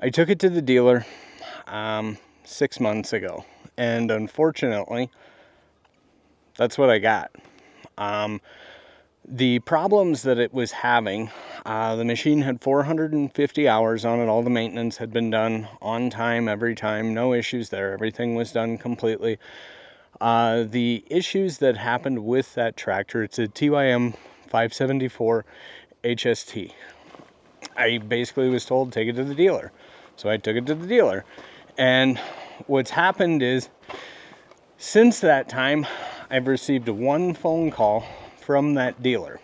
I took it to the dealer 6 months ago, and unfortunately, that's what I got. The problems that it was having, the machine had 450 hours on it. All the maintenance had been done on time, every time, no issues there. Everything was done completely. The issues that happened with that tractor, it's a TYM 574 HST. I basically was told, take it to the dealer. So I took it to the dealer. And what's happened is, since that time, I've received one phone call from that dealer.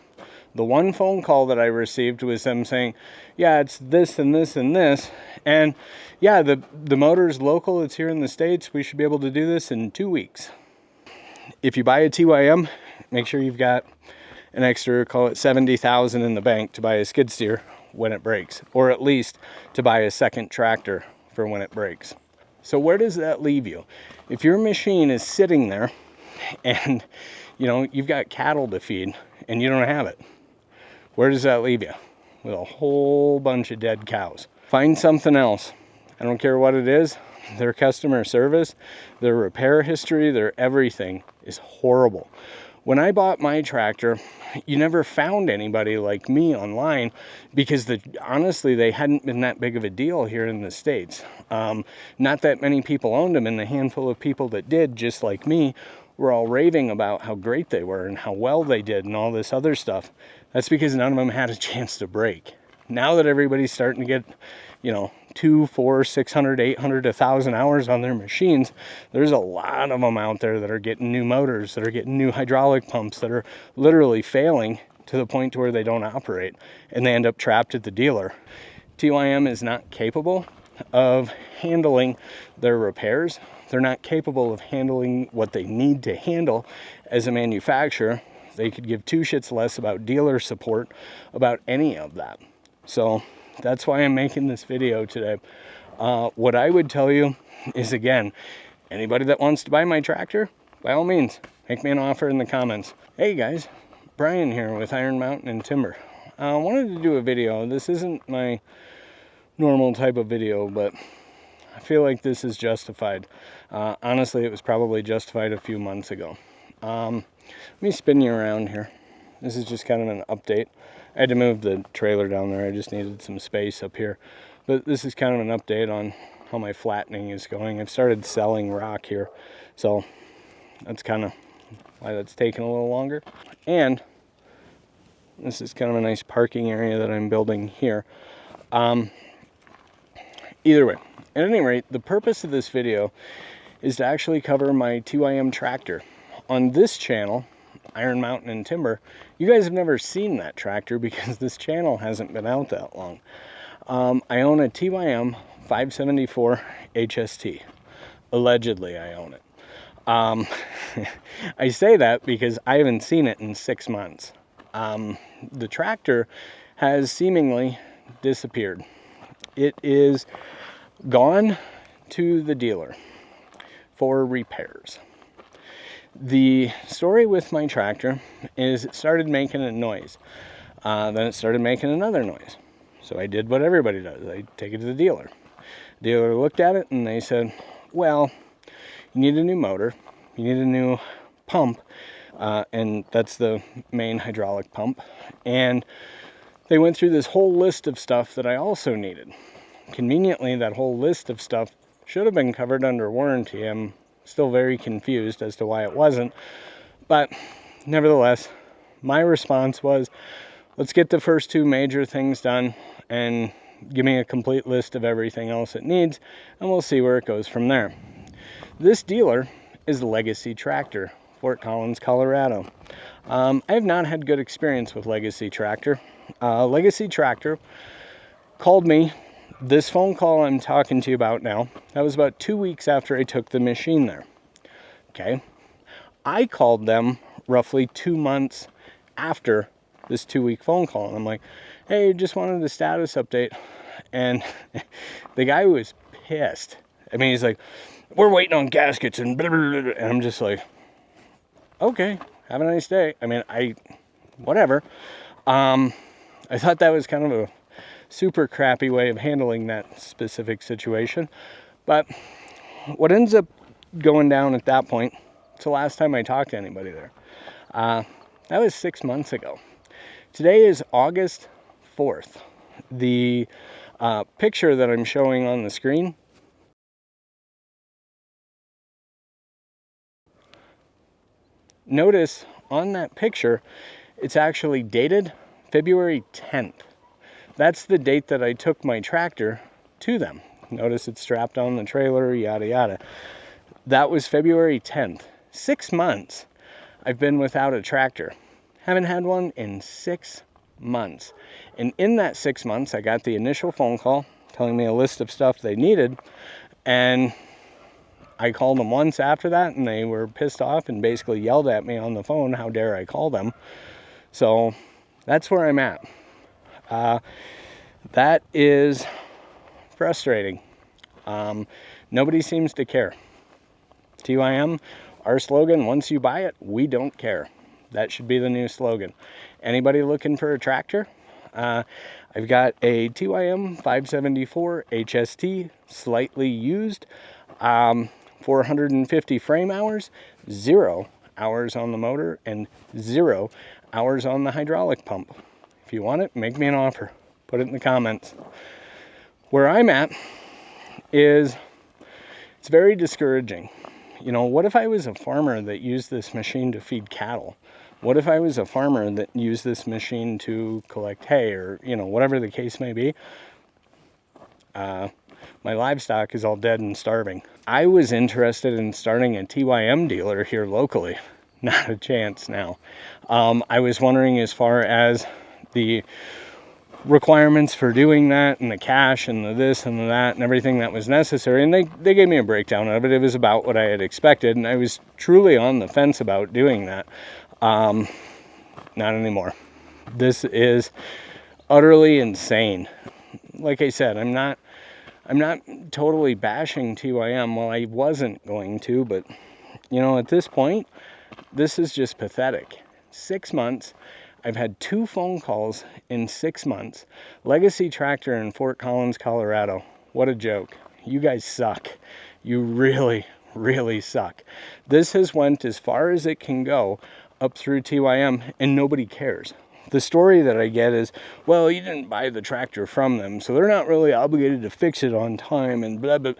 The one phone call that I received was them saying, yeah, it's this and this and this. And yeah, the motor's local, it's here in the States. We should be able to do this in 2 weeks. If you buy a TYM, make sure you've got an extra, call it 70,000 in the bank to buy a skid steer when it breaks, or at least to buy a second tractor for when it breaks. So where does that leave you? If your machine is sitting there and you've got cattle to feed and you don't have it, where does that leave you? With a whole bunch of dead cows. Find something else. I don't care what it is. Their customer service, their repair history, their everything is horrible. When I bought my tractor, you never found anybody like me online because honestly, they hadn't been that big of a deal here in the States. Not that many people owned them, and the handful of people that did, just like me, were all raving about how great they were and how well they did and all this other stuff. That's because none of them had a chance to break. Now that everybody's starting to get, 200, 400, 600, 800, 1,000 hours on their machines, there's a lot of them out there that are getting new motors, that are getting new hydraulic pumps, that are literally failing to the point to where they don't operate, and they end up trapped at the dealer. TYM is not capable of handling their repairs. They're not capable of handling what they need to handle as a manufacturer. They could give two shits less about dealer support, about any of that. So that's why I'm making this video today. What I would tell you is, again, anybody that wants to buy my tractor, by all means, make me an offer in the comments. Hey guys, Brian here with Iron Mountain and Timber. I wanted to do a video. This isn't my normal type of video, but I feel like this is justified. Honestly, it was probably justified a few months ago. Let me spin you around here. This is just kind of an update. I had to move the trailer down there. I just needed some space up here. But this is kind of an update on how my flattening is going. I've started selling rock here, so that's kind of why that's taking a little longer. And this is kind of a nice parking area that I'm building here. Either way, at any rate, the purpose of this video is to actually cover my TYM tractor. On this channel, Iron Mountain and Timber, you guys have never seen that tractor because this channel hasn't been out that long. I own a TYM 574 HST. Allegedly, I own it. I say that because I haven't seen it in 6 months. The tractor has seemingly disappeared. It is gone to the dealer for repairs. The story with my tractor is it started making a noise. Then it started making another noise. So I did what everybody does. I take it to the dealer. The dealer looked at it and they said, well, you need a new motor. You need a new pump. And that's the main hydraulic pump. And they went through this whole list of stuff that I also needed. Conveniently, that whole list of stuff should have been covered under warranty. I'm still very confused as to why it wasn't, but nevertheless, my response was, let's get the first two major things done and give me a complete list of everything else it needs, and we'll see where it goes from there. This dealer is Legacy Tractor, Fort Collins, Colorado. I have not had good experience with Legacy Tractor. Legacy Tractor called me. This phone call I'm talking to you about now, that was about 2 weeks after I took the machine there. Okay. I called them roughly 2 months after this 2-week phone call. And I'm like, hey, just wanted a status update. And the guy was pissed. I mean, he's like, we're waiting on gaskets and blah, blah, blah. And I'm just like, okay, have a nice day. I mean, whatever. I thought that was kind of a super crappy way of handling that specific situation. But what ends up going down at that point, it's the last time I talked to anybody there. That was 6 months ago. Today is August 4th. The picture that I'm showing on the screen, notice on that picture, it's actually dated February 10th. That's the date that I took my tractor to them. Notice it's strapped on the trailer, yada yada. That was February 10th. 6 months I've been without a tractor. Haven't had one in 6 months. And in that 6 months, I got the initial phone call telling me a list of stuff they needed. And I called them once after that, and they were pissed off and basically yelled at me on the phone, how dare I call them. So that's where I'm at. That is frustrating. Nobody seems to care. TYM, our slogan, once you buy it, we don't care. That should be the new slogan. Anybody looking for a tractor? I've got a TYM 574 HST, slightly used, 450 frame hours, 0 hours on the motor, and 0 hours on the hydraulic pump. If you want it, make me an offer. Put it in the comments. Where I'm at is, it's very discouraging. You know, what if I was a farmer that used this machine to feed cattle? What if I was a farmer that used this machine to collect hay, or, you know, whatever the case may be? My livestock is all dead and starving. I was interested in starting a TYM dealer here locally. Not a chance now. I was wondering, as far as the requirements for doing that, and the cash, and the this and the that, and everything that was necessary, and they gave me a breakdown of it. It was about what I had expected, and I was truly on the fence about doing that. Not anymore. This is utterly insane. Like I said, I'm not totally bashing TYM. Well, I wasn't going to, but you know, at this point, this is just pathetic. 6 months. I've had 2 phone calls in 6 months. Legacy Tractor in Fort Collins, Colorado. What a joke. You guys suck. You really, really suck. This has went as far as it can go up through TYM, and nobody cares. The story that I get is, well, you didn't buy the tractor from them, so they're not really obligated to fix it on time, and blah, blah.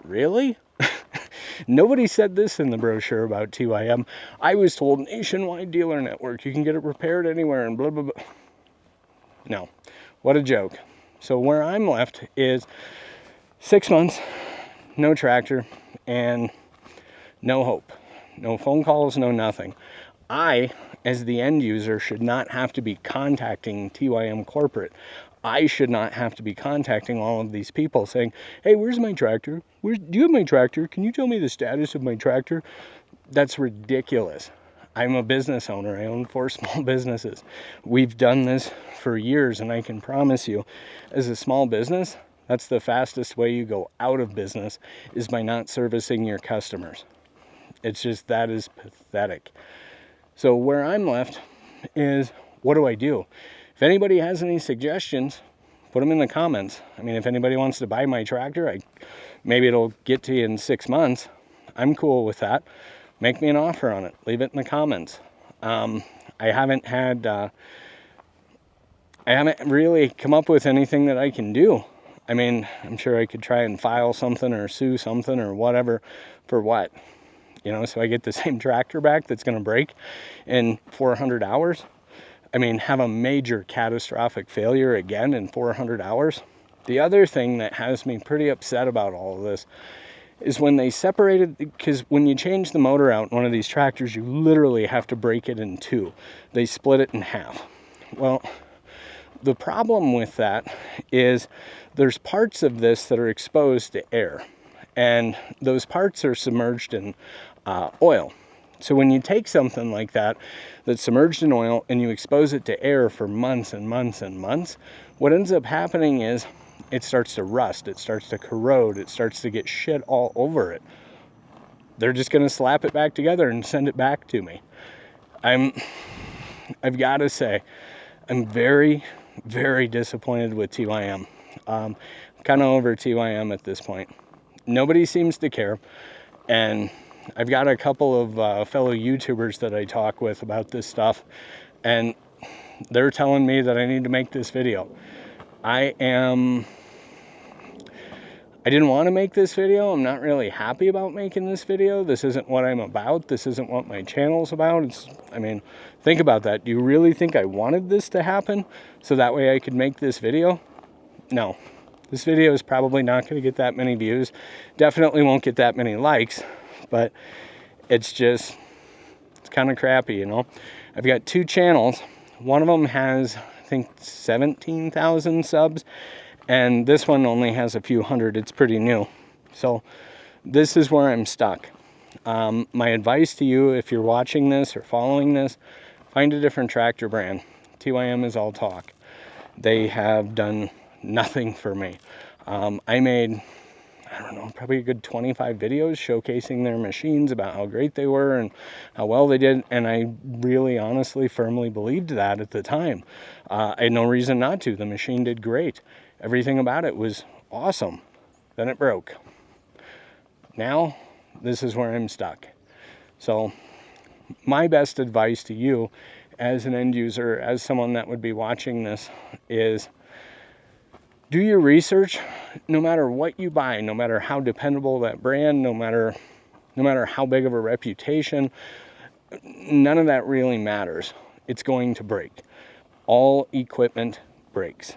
Really? Nobody said this in the brochure about TYM. I was told nationwide dealer network, you can get it repaired anywhere, and blah, blah, blah. No. What a joke. So where I'm left is 6 months, no tractor, and no hope. No phone calls, no nothing. I, as the end user, should not have to be contacting TYM Corporate. I should not have to be contacting all of these people saying, hey, where's my tractor? Do you have my tractor? Can you tell me the status of my tractor? That's ridiculous. I'm a business owner. I own 4 small businesses. We've done this for years, and I can promise you, as a small business, that's the fastest way you go out of business, is by not servicing your customers. It's just, that is pathetic. So where I'm left is, what do I do? If anybody has any suggestions, put them in the comments. I mean, if anybody wants to buy my tractor, maybe it'll get to you in 6 months. I'm cool with that. Make me an offer on it. Leave it in the comments. I haven't really come up with anything that I can do. I mean, I'm sure I could try and file something or sue something or whatever. For what? You know, so I get the same tractor back that's going to break in 400 hours. I mean, have a major catastrophic failure again in 400 hours. The other thing that has me pretty upset about all of this is when they separated, because when you change the motor out in one of these tractors, you literally have to break it in 2. They split it in half. Well, the problem with that is there's parts of this that are exposed to air, and those parts are submerged in oil. So when you take something like that that's submerged in oil and you expose it to air for months and months and months, what ends up happening is it starts to rust, it starts to corrode, it starts to get shit all over it. They're just going to slap it back together and send it back to me. I've got to say, I'm very, very disappointed with TYM. Kind of over TYM at this point. Nobody seems to care, and I've got a couple of fellow YouTubers that I talk with about this stuff, and they're telling me that I need to make this video. I didn't want to make this video. I'm not really happy about making this video. This isn't what I'm about. This isn't what my channel's about. I mean, think about that. Do you really think I wanted this to happen so that way I could make this video? No. This video is probably not going to get that many views. Definitely won't get that many likes, but it's kind of crappy, you know. I've got 2 channels. One of them has, I think, 17,000 subs, and this one only has a few hundred. It's pretty new. So this is where I'm stuck. My advice to you, if you're watching this or following this, find a different tractor brand. TYM is all talk. They have done nothing for me. I made, I don't know, probably a good 25 videos showcasing their machines, about how great they were and how well they did, and I really honestly firmly believed that at the time. I had no reason not to. The machine did great. Everything about it was awesome. Then it broke. Now this is where I'm stuck. So my best advice to you as an end user, as someone that would be watching this, is do your research. No matter what you buy, no matter how dependable that brand, no matter how big of a reputation, none of that really matters. It's going to break. All equipment breaks.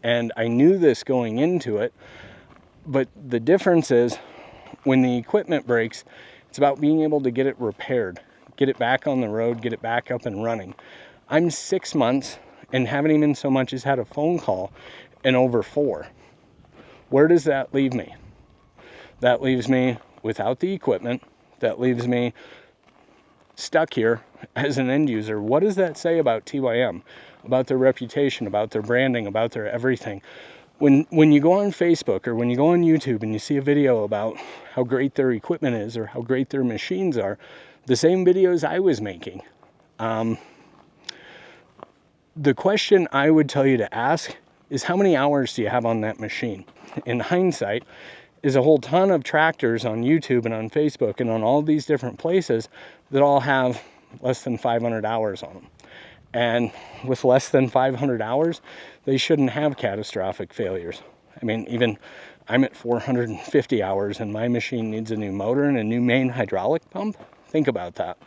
And I knew this going into it, but the difference is when the equipment breaks, it's about being able to get it repaired, get it back on the road, get it back up and running. I'm 6 months and haven't even so much as had a phone call in over 4. Where does that leave me? That leaves me without the equipment. That leaves me stuck here as an end user. What does that say about TYM, about their reputation, about their branding, about their everything? When you go on Facebook or when you go on YouTube and you see a video about how great their equipment is or how great their machines are, the same videos I was making, the question I would tell you to ask is, how many hours do you have on that machine? In hindsight, is a whole ton of tractors on YouTube and on Facebook and on all these different places that all have less than 500 hours on them. And with less than 500 hours, they shouldn't have catastrophic failures. I mean, even I'm at 450 hours and my machine needs a new motor and a new main hydraulic pump. Think about that.